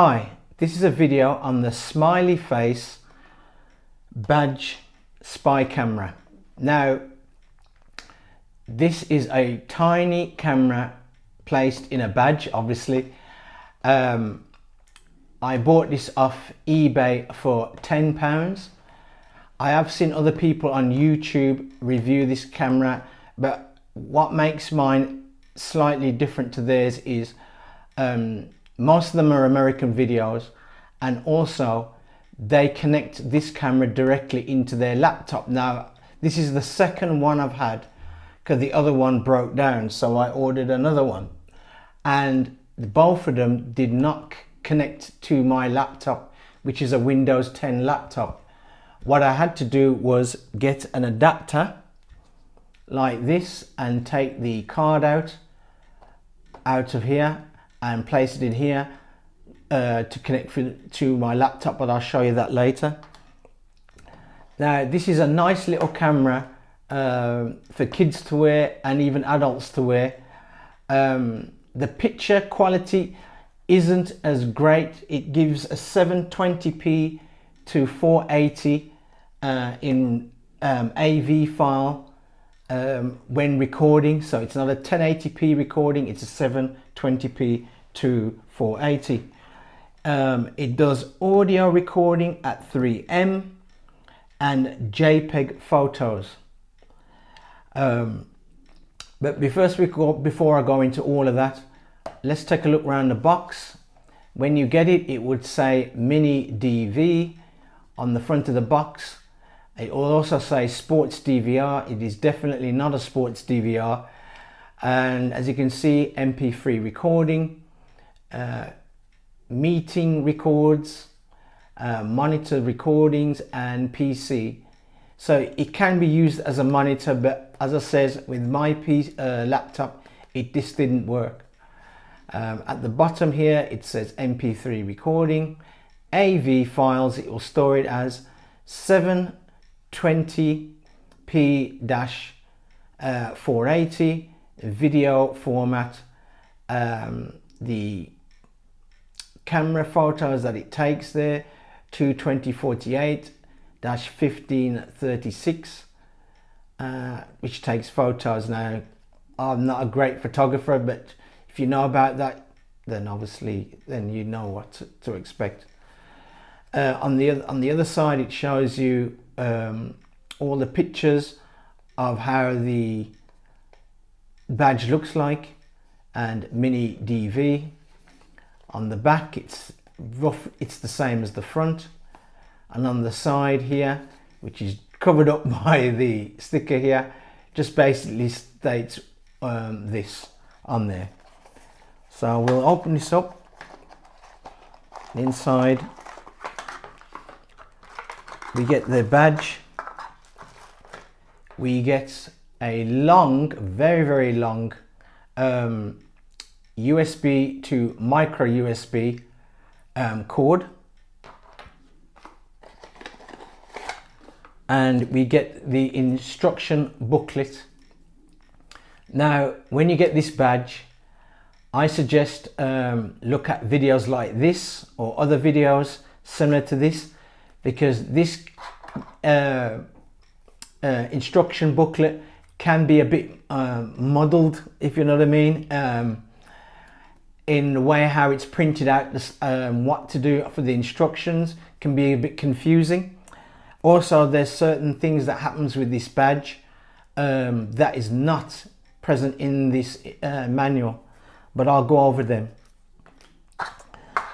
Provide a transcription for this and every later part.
Hi, this is a video on the smiley face badge spy camera. Now, this is a tiny camera placed in a badge, obviously. I bought this off eBay for £10. I have seen other people on YouTube review this camera, but what makes mine slightly different to theirs is most of them are American videos, and also they connect this camera directly into their laptop. Now, this is the second one I've had because the other one broke down, so I ordered another one, and both of them did not connect to my laptop, which is a Windows 10 laptop. What I had to do was get an adapter like this and take the card out of here and place it in here to connect to my laptop, but I'll show you that later. Now, this is a nice little camera for kids to wear and even adults to wear. The picture quality isn't as great. It gives a 720p to 480 in AV file when recording, so it's not a 1080p recording, it's a 720p to 480. It does audio recording at 3M and JPEG photos. But before I go into all of that, let's take a look around the box. When you get it, it would say Mini DV on the front of the box. It will also say Sports DVR. It is definitely not a Sports DVR. And as you can see, MP3 recording, meeting records, monitor recordings, and PC. So it can be used as a monitor, but as I said, with my laptop, this didn't work. At the bottom here, it says MP3 recording, AV files. It will store it as 720p-480 video format. The camera photos that it takes there, 22048-1536, which takes photos. Now, I'm not a great photographer, but if you know about that, then obviously you know what to expect. On the other side, it shows you all the pictures of how the badge looks like, and Mini DV. On the back, it's the same as the front, and on the side here, which is covered up by the sticker here, just basically states this on there. So we'll open this up. Inside we get the badge. We get a long, very long USB to micro USB cord, and we get the instruction booklet. Now, when you get this badge, I suggest look at videos like this or other videos similar to this, because this instruction booklet can be a bit muddled, if you know what I mean, in the way how it's printed out. What to do for the instructions can be a bit confusing. Also, there's certain things that happens with this badge that is not present in this manual, but I'll go over them.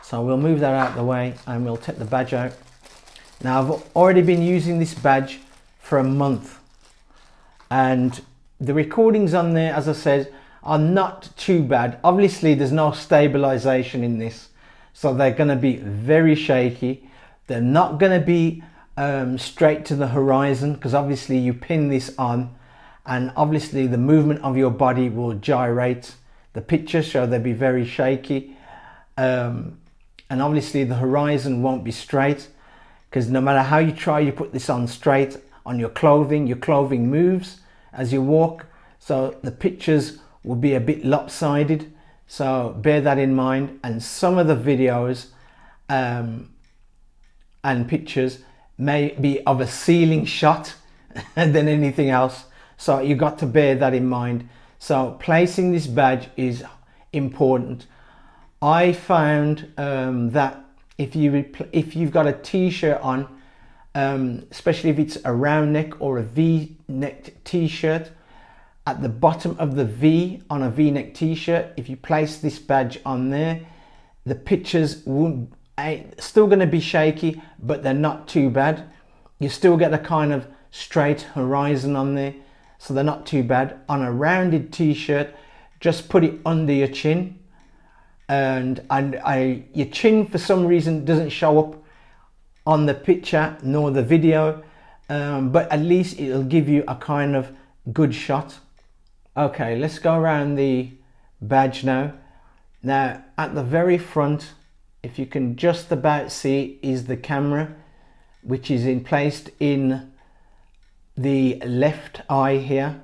So we'll move that out of the way and we'll take the badge out. Now, I've already been using this badge for a month, and the recordings on there, as I said, are not too bad. Obviously, there's no stabilization in this, so they're going to be very shaky. They're not going to be straight to the horizon, because obviously you pin this on, and obviously the movement of your body will gyrate the picture, so they'll be very shaky. And obviously the horizon won't be straight, because no matter how you try, you put this on straight on your clothing moves as you walk, so the pictures will be a bit lopsided. So bear that in mind. And some of the videos and pictures may be of a ceiling shot than anything else. So you've got to bear that in mind. So placing this badge is important. I found that if you've got a t-shirt on, especially if it's a round neck or a v-necked t-shirt, at the bottom of the V on a v-neck t-shirt, if you place this badge on there, the pictures won't, still going to be shaky, but they're not too bad. You still get a kind of straight horizon on there, so they're not too bad. On a rounded t-shirt, just put it under your chin, and your chin for some reason doesn't show up on the picture nor the video, but at least it'll give you a kind of good shot. Okay, let's go around the badge now. Now at the very front, if you can just about see, is the camera, which is placed in the left eye here.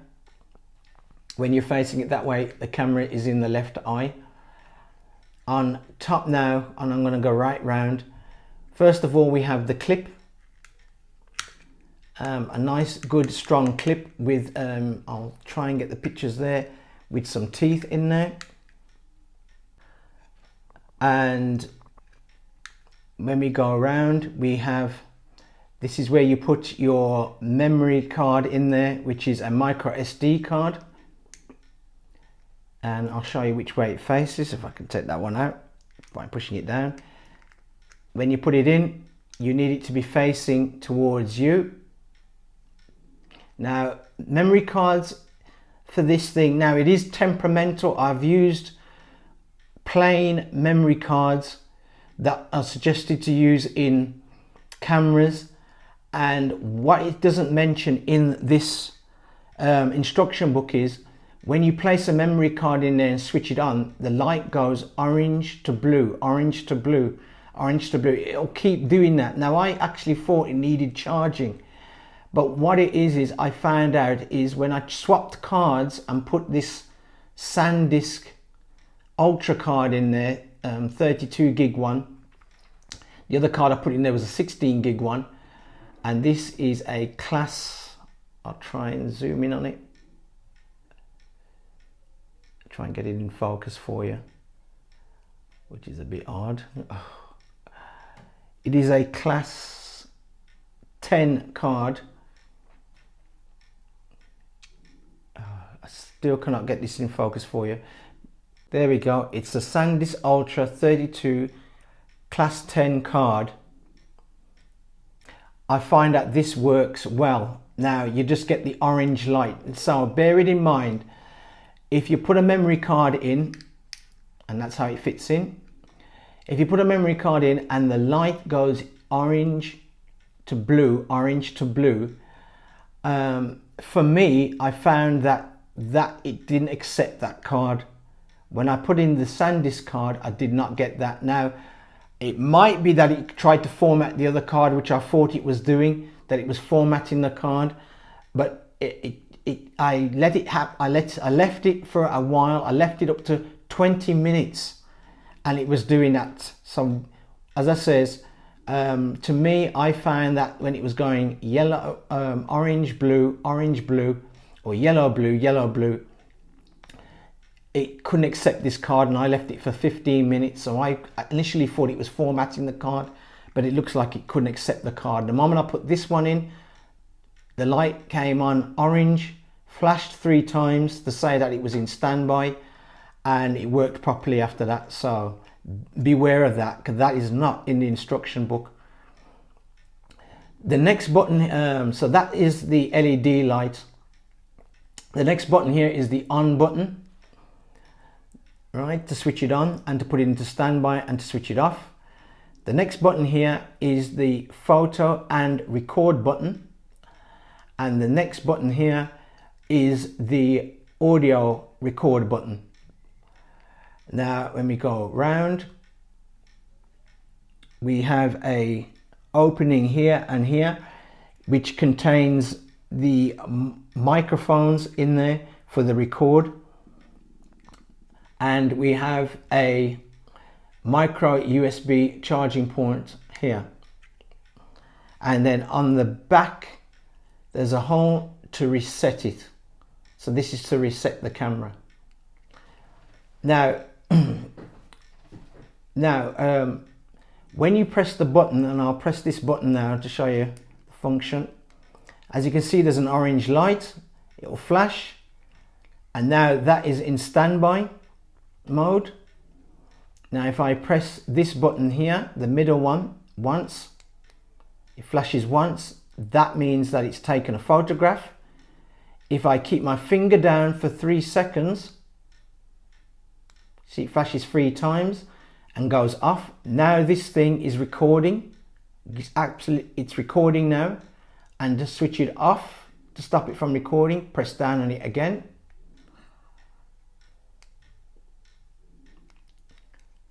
When you're facing it that way, the camera is in the left eye. On top now, and I'm going to go right round. First of all, we have the clip, a nice good strong clip with I'll try and get the pictures there, with some teeth in there. And when we go around, we have, this is where you put your memory card in there, which is a micro SD card. And I'll show you which way it faces, if I can take that one out by pushing it down. When you put it in, you need it to be facing towards you. Now, memory cards for this thing, now it is temperamental. I've used plain memory cards that are suggested to use in cameras, and what it doesn't mention in this instruction book is when you place a memory card in there and switch it on, the light goes orange to blue, orange to blue, orange to blue. It'll keep doing that. Now, I actually thought it needed charging, but what it is I found out is when I swapped cards and put this SanDisk Ultra card in there, 32 gig one, the other card I put in there was a 16 gig one, and this is a class, I'll try and zoom in on it, try and get it in focus for you, which is a bit odd. It is a class 10 card. I still cannot get this in focus for you. There we go. It's a SanDisk Ultra 32 class 10 card. I find that this works well. Now you just get the orange light, so bear it in mind. If you put a memory card in, and that's how it fits in, if you put a memory card in and the light goes orange to blue, for me, I found that it didn't accept that card. When I put in the SanDisk card, I did not get that. Now, it might be that it tried to format the other card, which I thought it was doing, that it was formatting the card, but I let it happen. I left it for a while. I left it up to 20 minutes, and it was doing that. So, as I says, to me, I found that when it was going yellow, orange, blue, or yellow, blue, it couldn't accept this card, and I left it for 15 minutes. So I initially thought it was formatting the card, but it looks like it couldn't accept the card. The moment I put this one in, the light came on orange, flashed 3 times to say that it was in standby, and it worked properly after that. So beware of that, because that is not in the instruction book. The next button, so that is the LED light. The next button here is the on button, right, to switch it on and to put it into standby and to switch it off. The next button here is the photo and record button, and the next button here is the audio record button. Now when we go round, we have a opening here and here which contains the microphones in there for the record, and we have a micro USB charging port here, and then on the back there's a hole to reset it. So this is to reset the camera. Now when you press the button, and I'll press this button now to show you the function, as you can see there's an orange light, it will flash, and now that is in standby mode. Now if I press this button here, the middle one, once, it flashes once, that means that it's taken a photograph. If I keep my finger down for 3 seconds, see it flashes 3 times and goes off. Now this thing is recording, it's recording now, and to switch it off, to stop it from recording, press down on it again.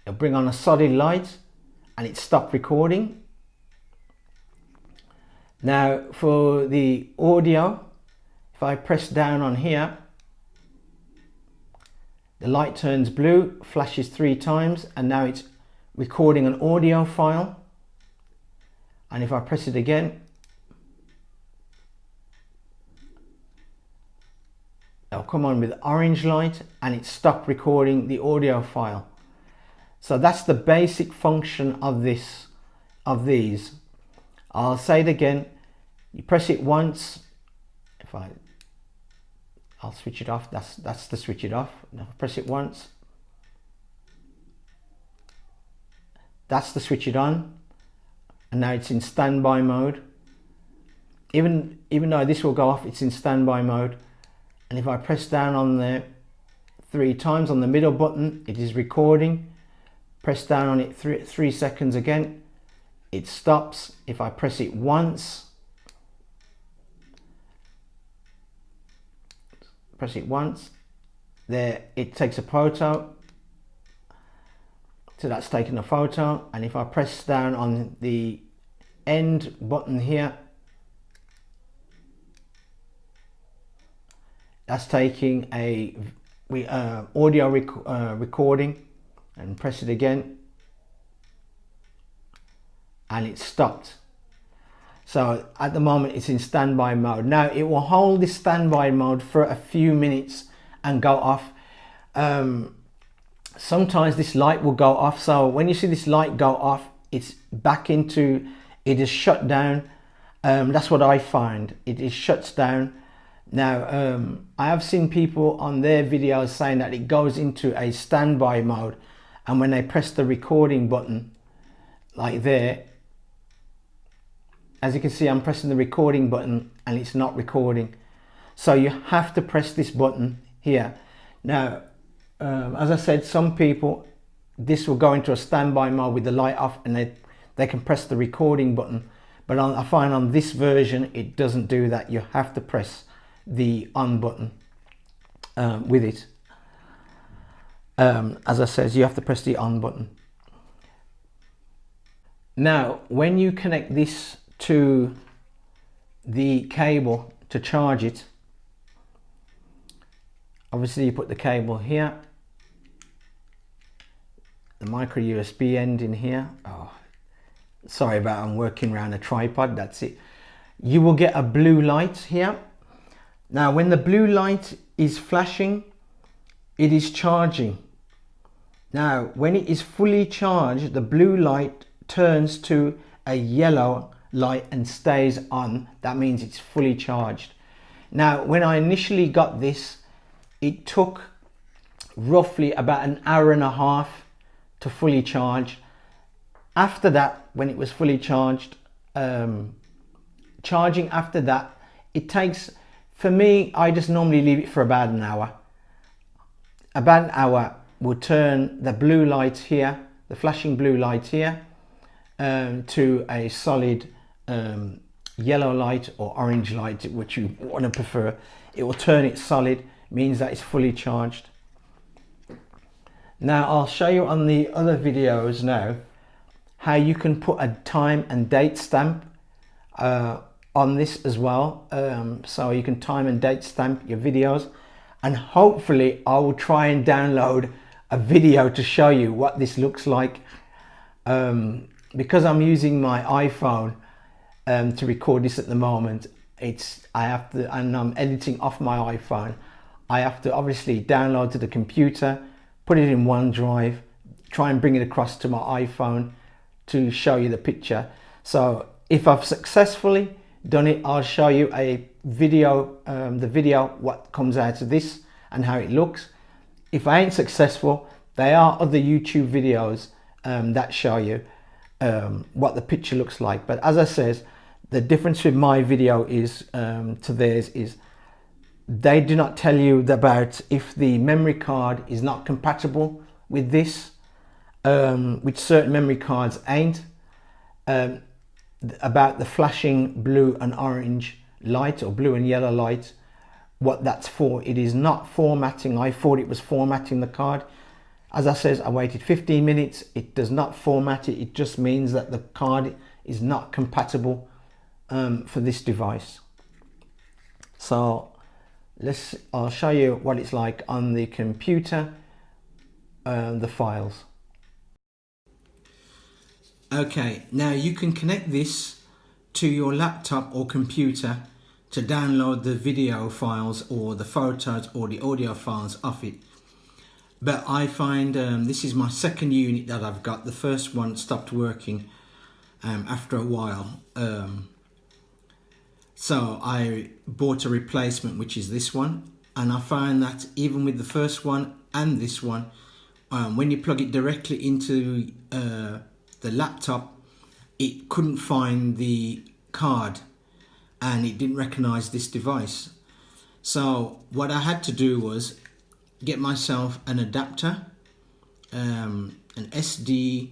It'll bring on a solid light and it stopped recording. Now for the audio, if I press down on here, the light turns blue, flashes 3 times, and now it's recording an audio file. And if I press it again, it'll come on with orange light and it stopped recording the audio file. So that's the basic function of these. I'll say it again. You press it once. If I'll switch it off. That's to switch it off. Now press it once. That's to switch it on. And now it's in standby mode. Even though this will go off, it's in standby mode. And if I press down on there 3 times on the middle button, it is recording. Press down on it 3 seconds again, it stops. If I press it once, there it takes a photo. So that's taking a photo. And if I press down on the end button here, that's taking a audio recording, and press it again and it stopped. So at the moment it's in standby mode. Now it will hold this standby mode for a few minutes and go off. Sometimes this light will go off, so when you see this light go off, it's back into, it is shut down. That's what I find, it shuts down. Now I have seen people on their videos saying that it goes into a standby mode, and when they press the recording button like there, as you can see I'm pressing the recording button and it's not recording. So you have to press this button here. Now as I said, some people, this will go into a standby mode with the light off and they can press the recording button, but I find on this version it doesn't do that. You have to press the on button with it. As I said, you have to press the on button. Now when you connect this to the cable to charge it, obviously you put the cable here, the micro USB end in here. Oh, sorry about, I'm working around a tripod, that's it. You will get a blue light here. Now when the blue light is flashing, it is charging. Now when it is fully charged, the blue light turns to a yellow light and stays on. That means it's fully charged. Now when I initially got this, it took roughly about an hour and a half to fully charge. After that, when it was fully charged, charging after that, it takes, for me, I just normally leave it for about an hour. About an hour will turn the blue light here, the flashing blue light here, to a solid yellow light or orange light, which you want to prefer. It will turn it solid, means that it's fully charged. Now I'll show you on the other videos now how you can put a time and date stamp on this as well. So you can time and date stamp your videos, and hopefully I will try and download a video to show you what this looks like. Because I'm using my iPhone to record this at the moment, I have to, and I'm editing off my iPhone, I have to obviously download to the computer, put it in OneDrive, try and bring it across to my iPhone to show you the picture. So if I've successfully done it, I'll show you a video, the video what comes out of this and how it looks. If I ain't successful, there are other YouTube videos that show you what the picture looks like. But as I says, the difference with my video is to theirs is they do not tell you about if the memory card is not compatible with this, which certain memory cards ain't, about the flashing blue and orange light or blue and yellow light, what that's for. It is not formatting. I thought it was formatting the card. As I says, I waited 15 minutes. It does not format it. It just means that the card is not compatible for this device. So I'll show you what it's like on the computer, the files. Okay, now you can connect this to your laptop or computer to download the video files or the photos or the audio files off it. But I find this is my second unit that I've got. The first one stopped working after a while. So I bought a replacement, which is this one. And I find that even with the first one and this one, when you plug it directly into the laptop, it couldn't find the card and it didn't recognize this device. So what I had to do was get myself an adapter, an SD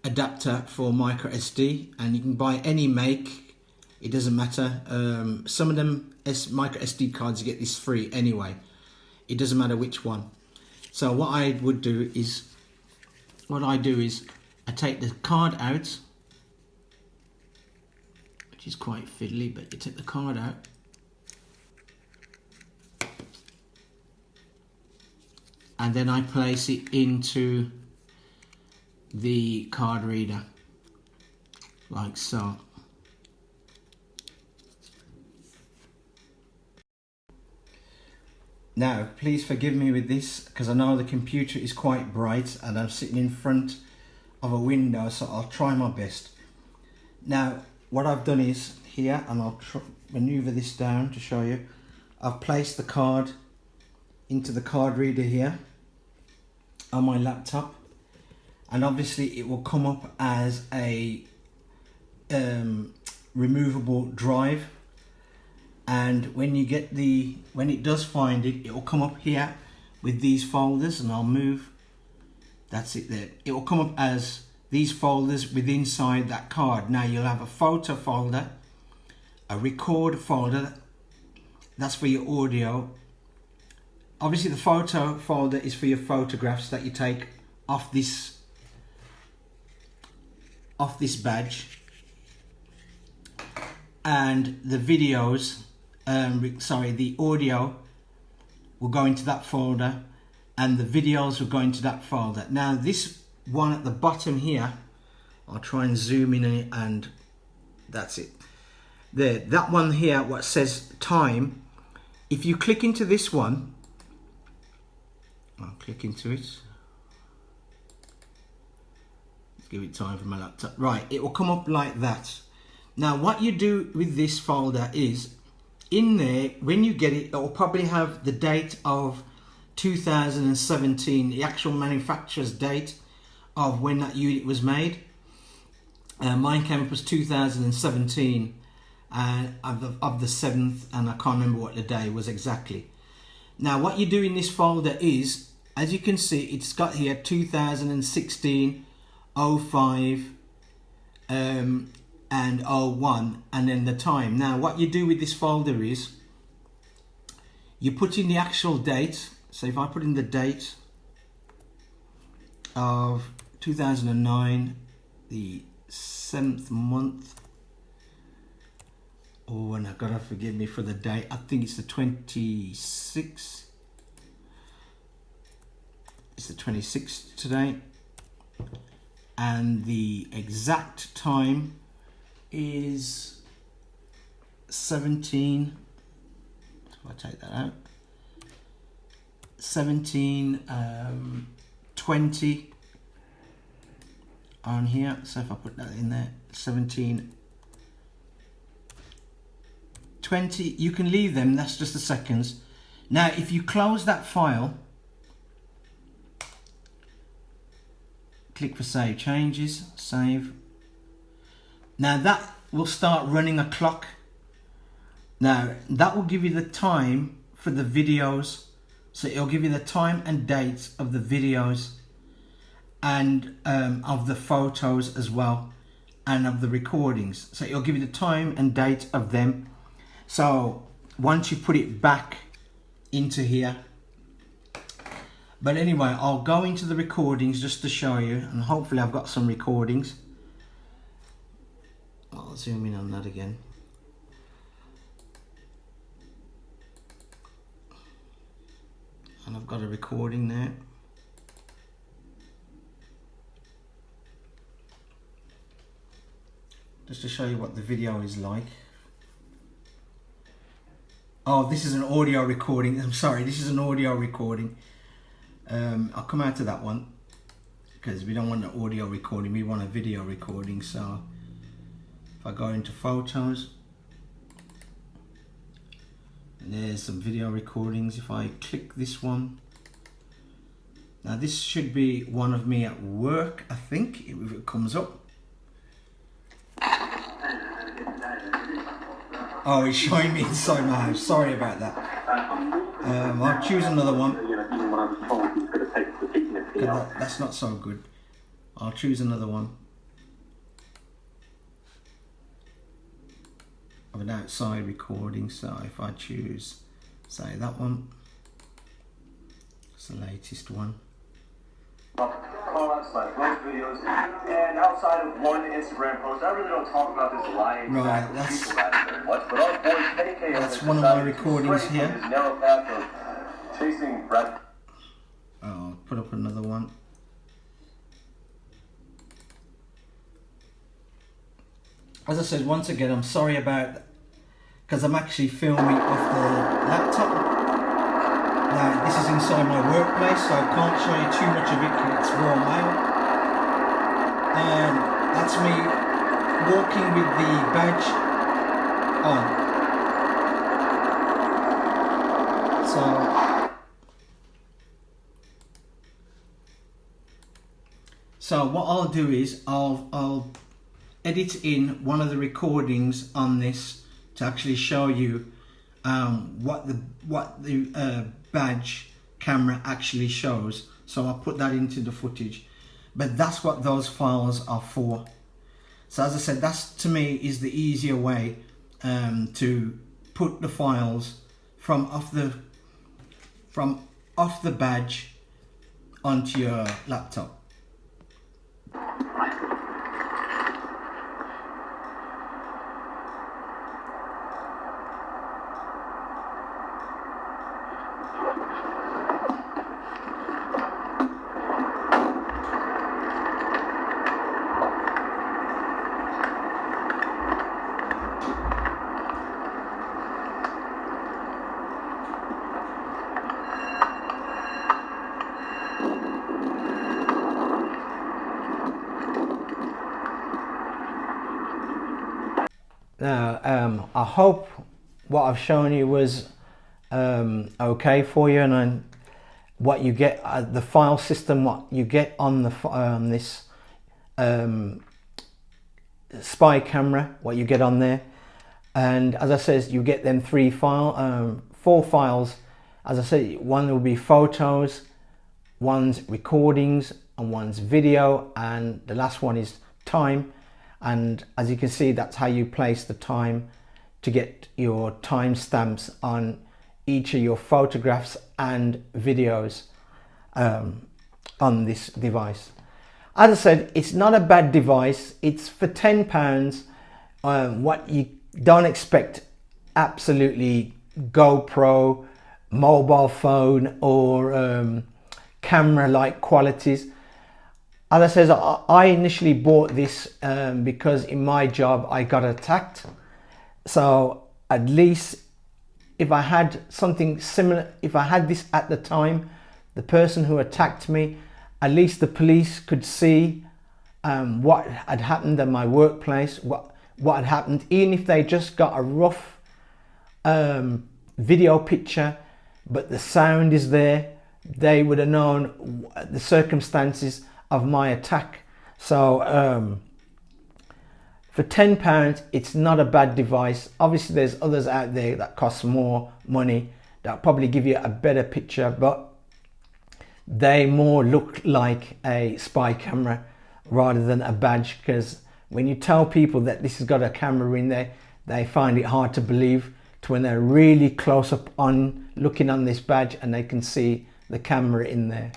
adapter for micro SD, and you can buy any make, it doesn't matter. Some of them micro SD cards, you get this free anyway, it doesn't matter which one. So what I do is I take the card out, which is quite fiddly, but you take the card out, and then I place it into the card reader, like so. Now, please forgive me with this, because I know the computer is quite bright and I'm sitting in front of a window, so I'll try my best. Now, what I've done is here, and I'll maneuver this down to show you, I've placed the card into the card reader here on my laptop, and obviously it will come up as a removable drive. And when it does find it, it will come up here with these folders, and I'll move, that's it there. It will come up as these folders with inside that card. Now you'll have a photo folder, a record folder, that's for your audio. Obviously the photo folder is for your photographs that you take off this badge, and the videos, the audio will go into that folder, and the videos will go into that folder. Now this one at the bottom here, I'll try and zoom in on it, and that's it there. That one here, what says time, if you click into this one, I'll click into it, let's give it time for my laptop. Right, it will come up like that. Now what you do with this folder is, in there, when you get it, it will probably have the date of 2017, the actual manufacturer's date of when that unit was made. Mine came up as 2017 of the 7th, and I can't remember what the day was exactly. Now what you do in this folder is, as you can see, it's got here 2016, 05, and 01, and then the time. Now what you do with this folder is you put in the actual date. So if I put in the date of 2009, the 7th month, oh, and I've got to forgive me for the date, I think it's the 26th. It's the 26th today, and the exact time is 17. If I take that out, 17:20 on here. So if I put that in there, 17:20. You can leave them. That's just the seconds. Now, if you close that file, click for save changes, save. Now that will start running a clock. Now that will give you the time for the videos. So it'll give you the time and dates of the videos and of the photos as well, and of the recordings. So it'll give you the time and date of them. So once you put it back into here, but anyway, I'll go into the recordings just to show you, and hopefully I've got some recordings. I'll zoom in on that again. And I've got a recording there. Just to show you what the video is like. Oh, this is an audio recording. I'm sorry, this is an audio recording. I'll come out to that one because we don't want an audio recording, we want a video recording. So if I go into photos, there's some video recordings. If I click this one, now this should be one of me at work, I think, if it comes up. Oh, it's showing me inside my house. Sorry about that. I'll choose another one. That's not so good. I'll choose another one of an outside recording. So if I choose, say, that one, it's the latest one. Most videos, and outside of one Instagram post, I really don't talk about this lying right, that's very much. But our boy KK, that's one of my recordings here. His narrow path of chasing breath. I'll put up another one. As I said, once again, I'm sorry about, because I'm actually filming off the laptop. Now, this is inside my workplace, so I can't show you too much of it because it's raw mail. And that's me walking with the badge on. So what I'll do is I'll edit in one of the recordings on this to actually show you what the badge camera actually shows. So I'll put that into the footage, but that's what those files are for. So as I said, that's, to me, is the easier way to put the files from off the badge onto your laptop. Now, I hope what I've shown you was okay for you, and what you get, the file system, what you get on the this spy camera, what you get on there. And as I said, you get them four files. As I said, one will be photos, one's recordings, and one's video, and the last one is time. And as you can see, that's how you place the time to get your timestamps on each of your photographs and videos on this device. As I said, it's not a bad device. It's for £10. What you don't expect, absolutely GoPro, mobile phone, or camera like qualities. As I said, I initially bought this because in my job I got attacked. So at least if I had something similar, if I had this at the time, the person who attacked me, at least the police could see what had happened at my workplace, what had happened, even if they just got a rough video picture, but the sound is there, they would have known the circumstances of my attack. So for £10, it's not a bad device. Obviously there's others out there that cost more money that probably give you a better picture, but they more look like a spy camera rather than a badge, because when you tell people that this has got a camera in there, they find it hard to believe to when they're really close up on looking on this badge and they can see the camera in there.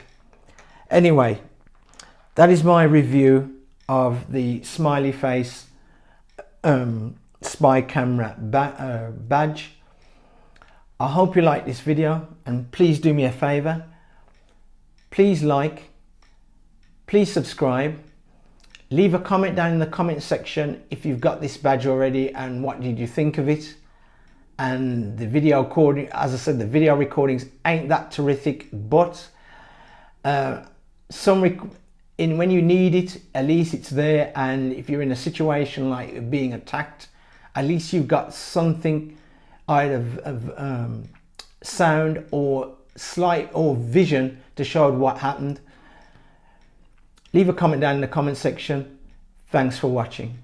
Anyway, that is my review of the smiley face spy camera badge. I hope you like this video, and please do me a favor. Please like, please subscribe, leave a comment down in the comment section if you've got this badge already and what did you think of it. And the video recording, as I said, the video recordings ain't that terrific, but when you need it, at least it's there. And if you're in a situation like being attacked, at least you've got something either of sound or slight or vision to show what happened. Leave a comment down in the comment section. Thanks for watching.